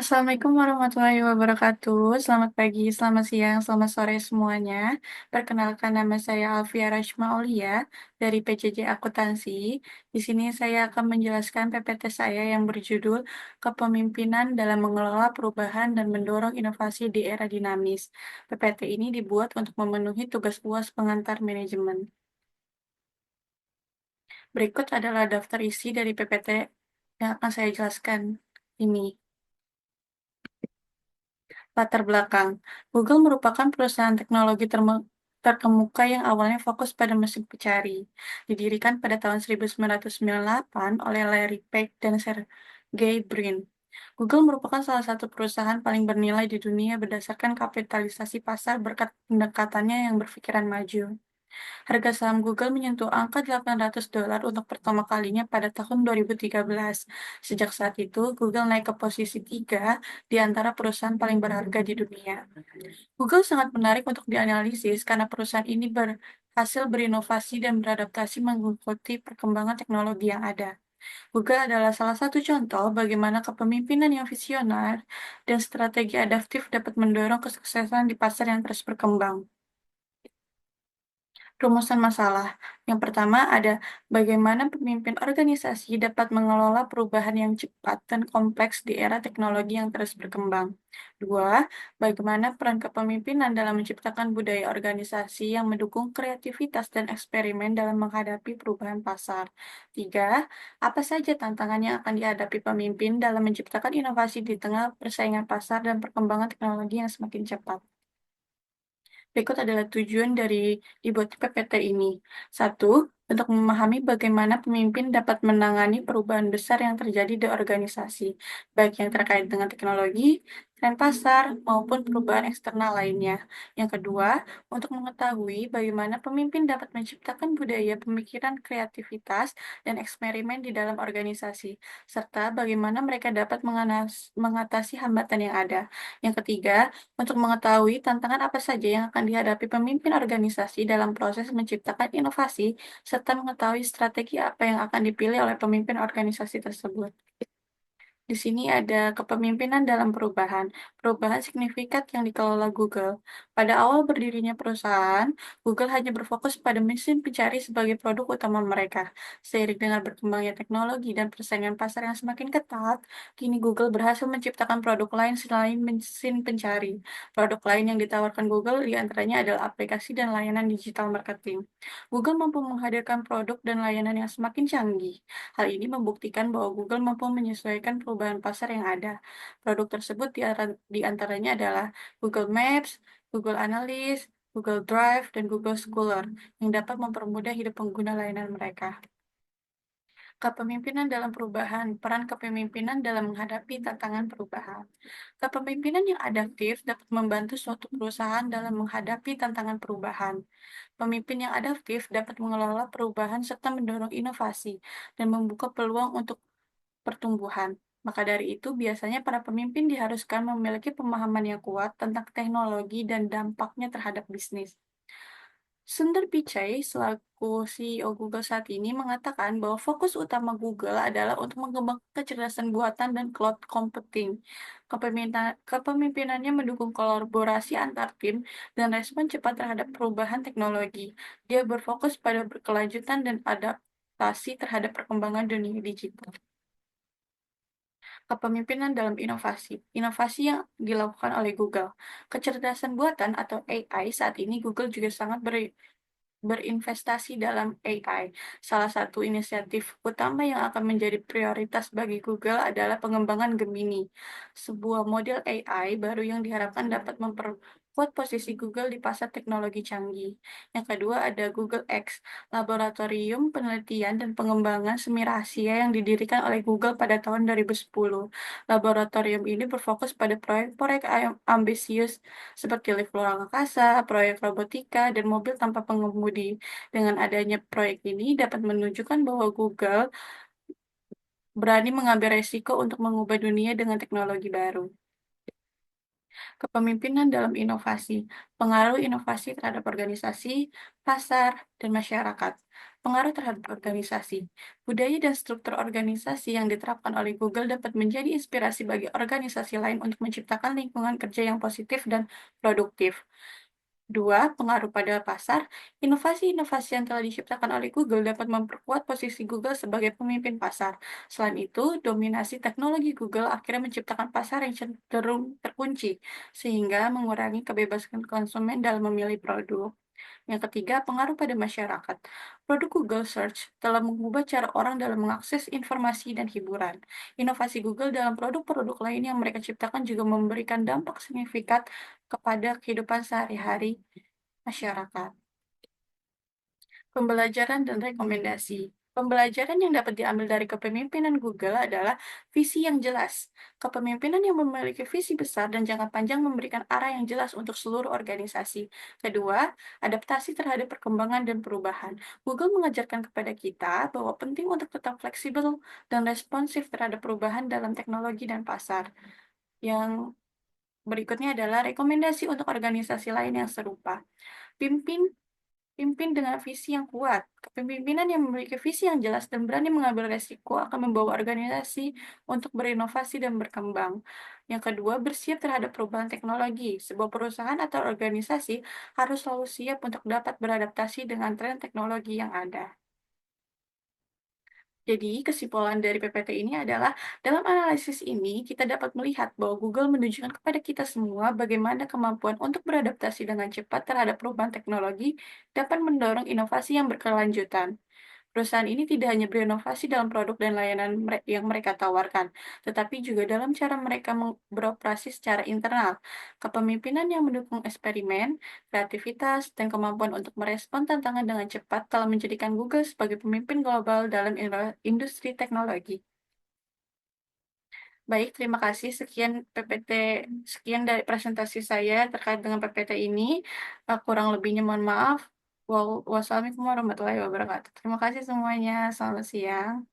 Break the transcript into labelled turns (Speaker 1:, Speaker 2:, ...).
Speaker 1: Assalamualaikum warahmatullahi wabarakatuh. Selamat pagi, selamat siang, selamat sore semuanya. Perkenalkan nama saya Alfia Rachma Aulia dari PJJ Akuntansi. Di sini saya akan menjelaskan PPT saya yang berjudul Kepemimpinan dalam Mengelola Perubahan dan Mendorong Inovasi di Era Dinamis. PPT ini dibuat untuk memenuhi tugas UAS pengantar manajemen. Berikut adalah daftar isi dari PPT yang akan saya jelaskan ini. Latar belakang, Google merupakan perusahaan teknologi terkemuka yang awalnya fokus pada mesin pencari. Didirikan pada tahun 1998 oleh Larry Page dan Sergey Brin. Google merupakan salah satu perusahaan paling bernilai di dunia berdasarkan kapitalisasi pasar berkat pendekatannya yang berpikiran maju. Harga saham Google menyentuh angka $800 untuk pertama kalinya pada tahun 2013. Sejak saat itu, Google naik ke posisi 3 di antara perusahaan paling berharga di dunia. Google sangat menarik untuk dianalisis karena perusahaan ini berhasil berinovasi dan beradaptasi mengikuti perkembangan teknologi yang ada. Google adalah salah satu contoh bagaimana kepemimpinan yang visioner dan strategi adaptif dapat mendorong kesuksesan di pasar yang terus berkembang. Rumusan masalah. Yang pertama ada bagaimana pemimpin organisasi dapat mengelola perubahan yang cepat dan kompleks di era teknologi yang terus berkembang. Dua, bagaimana peran kepemimpinan dalam menciptakan budaya organisasi yang mendukung kreativitas dan eksperimen dalam menghadapi perubahan pasar. Tiga, apa saja tantangan yang akan dihadapi pemimpin dalam menciptakan inovasi di tengah persaingan pasar dan perkembangan teknologi yang semakin cepat. Berikut adalah tujuan dari dibuat PPT ini. Satu, untuk memahami bagaimana pemimpin dapat menangani perubahan besar yang terjadi di organisasi, baik yang terkait dengan teknologi, tren pasar, maupun perubahan eksternal lainnya. Yang kedua, untuk mengetahui bagaimana pemimpin dapat menciptakan budaya pemikiran kreativitas dan eksperimen di dalam organisasi, serta bagaimana mereka dapat mengatasi hambatan yang ada. Yang ketiga, untuk mengetahui tantangan apa saja yang akan dihadapi pemimpin organisasi dalam proses menciptakan inovasi, serta mengetahui strategi apa yang akan dipilih oleh pemimpin organisasi tersebut. Di sini ada kepemimpinan dalam perubahan, perubahan signifikan yang dikelola Google. Pada awal berdirinya perusahaan, Google hanya berfokus pada mesin pencari sebagai produk utama mereka. Seiring dengan berkembangnya teknologi dan persaingan pasar yang semakin ketat, kini Google berhasil menciptakan produk lain selain mesin pencari. Produk lain yang ditawarkan Google diantaranya adalah aplikasi dan layanan digital marketing. Google mampu menghadirkan produk dan layanan yang semakin canggih. Hal ini membuktikan bahwa Google mampu menyesuaikan perubahan pasar yang ada. Produk tersebut di antaranya adalah Google Maps, Google Analytics, Google Drive, dan Google Scholar yang dapat mempermudah hidup pengguna layanan mereka. Kepemimpinan dalam perubahan, peran kepemimpinan dalam menghadapi tantangan perubahan. Kepemimpinan yang adaptif dapat membantu suatu perusahaan dalam menghadapi tantangan perubahan. Pemimpin yang adaptif dapat mengelola perubahan serta mendorong inovasi dan membuka peluang untuk pertumbuhan. Maka dari itu, biasanya para pemimpin diharuskan memiliki pemahaman yang kuat tentang teknologi dan dampaknya terhadap bisnis. Sundar Pichai, selaku CEO Google saat ini, mengatakan bahwa fokus utama Google adalah untuk mengembangkan kecerdasan buatan dan cloud computing. Kepemimpinannya mendukung kolaborasi antar tim dan respon cepat terhadap perubahan teknologi. Dia berfokus pada berkelanjutan dan adaptasi terhadap perkembangan dunia digital. Kepemimpinan dalam inovasi. Inovasi yang dilakukan oleh Google. Kecerdasan buatan atau AI saat ini Google juga sangat berinvestasi dalam AI. Salah satu inisiatif utama yang akan menjadi prioritas bagi Google adalah pengembangan Gemini, sebuah model AI baru yang diharapkan dapat memperkuat posisi Google di pasar teknologi canggih. Yang kedua ada Google X, laboratorium penelitian dan pengembangan semi rahasia yang didirikan oleh Google pada tahun 2010. Laboratorium ini berfokus pada proyek-proyek ambisius seperti lift ruang angkasa, proyek robotika, dan mobil tanpa pengemudi. Dengan adanya proyek ini dapat menunjukkan bahwa Google berani mengambil resiko untuk mengubah dunia dengan teknologi baru. Kepemimpinan dalam inovasi, pengaruh inovasi terhadap organisasi, pasar, dan masyarakat. Pengaruh terhadap organisasi. Budaya dan struktur organisasi yang diterapkan oleh Google dapat menjadi inspirasi bagi organisasi lain untuk menciptakan lingkungan kerja yang positif dan produktif. Dua, pengaruh pada pasar. Inovasi-inovasi yang telah diciptakan oleh Google dapat memperkuat posisi Google sebagai pemimpin pasar. Selain itu, dominasi teknologi Google akhirnya menciptakan pasar yang cenderung terkunci, sehingga mengurangi kebebasan konsumen dalam memilih produk. Yang ketiga, pengaruh pada masyarakat. Produk Google Search telah mengubah cara orang dalam mengakses informasi dan hiburan. Inovasi Google dalam produk-produk lain yang mereka ciptakan juga memberikan dampak signifikan kepada kehidupan sehari-hari masyarakat. Pembelajaran dan rekomendasi. Pembelajaran yang dapat diambil dari kepemimpinan Google adalah visi yang jelas. Kepemimpinan yang memiliki visi besar dan jangka panjang memberikan arah yang jelas untuk seluruh organisasi. Kedua, adaptasi terhadap perkembangan dan perubahan. Google mengajarkan kepada kita bahwa penting untuk tetap fleksibel dan responsif terhadap perubahan dalam teknologi dan pasar. Yang berikutnya adalah rekomendasi untuk organisasi lain yang serupa. Pimpin Pimpin dengan visi yang kuat. Kepemimpinan yang memiliki visi yang jelas dan berani mengambil resiko akan membawa organisasi untuk berinovasi dan berkembang. Yang kedua, bersiap terhadap perubahan teknologi. Sebuah perusahaan atau organisasi harus selalu siap untuk dapat beradaptasi dengan tren teknologi yang ada. Jadi, kesimpulan dari PPT ini adalah, dalam analisis ini, kita dapat melihat bahwa Google menunjukkan kepada kita semua bagaimana kemampuan untuk beradaptasi dengan cepat terhadap perubahan teknologi dapat mendorong inovasi yang berkelanjutan. Perusahaan ini tidak hanya berinovasi dalam produk dan layanan yang mereka tawarkan, tetapi juga dalam cara mereka beroperasi secara internal. Kepemimpinan yang mendukung eksperimen, kreativitas, dan kemampuan untuk merespon tantangan dengan cepat telah menjadikan Google sebagai pemimpin global dalam industri teknologi. Baik, terima kasih. Sekian dari presentasi saya terkait dengan PPT ini. Kurang lebihnya mohon maaf. Wassalamualaikum warahmatullahi wabarakatuh. Terima kasih semuanya. Selamat siang.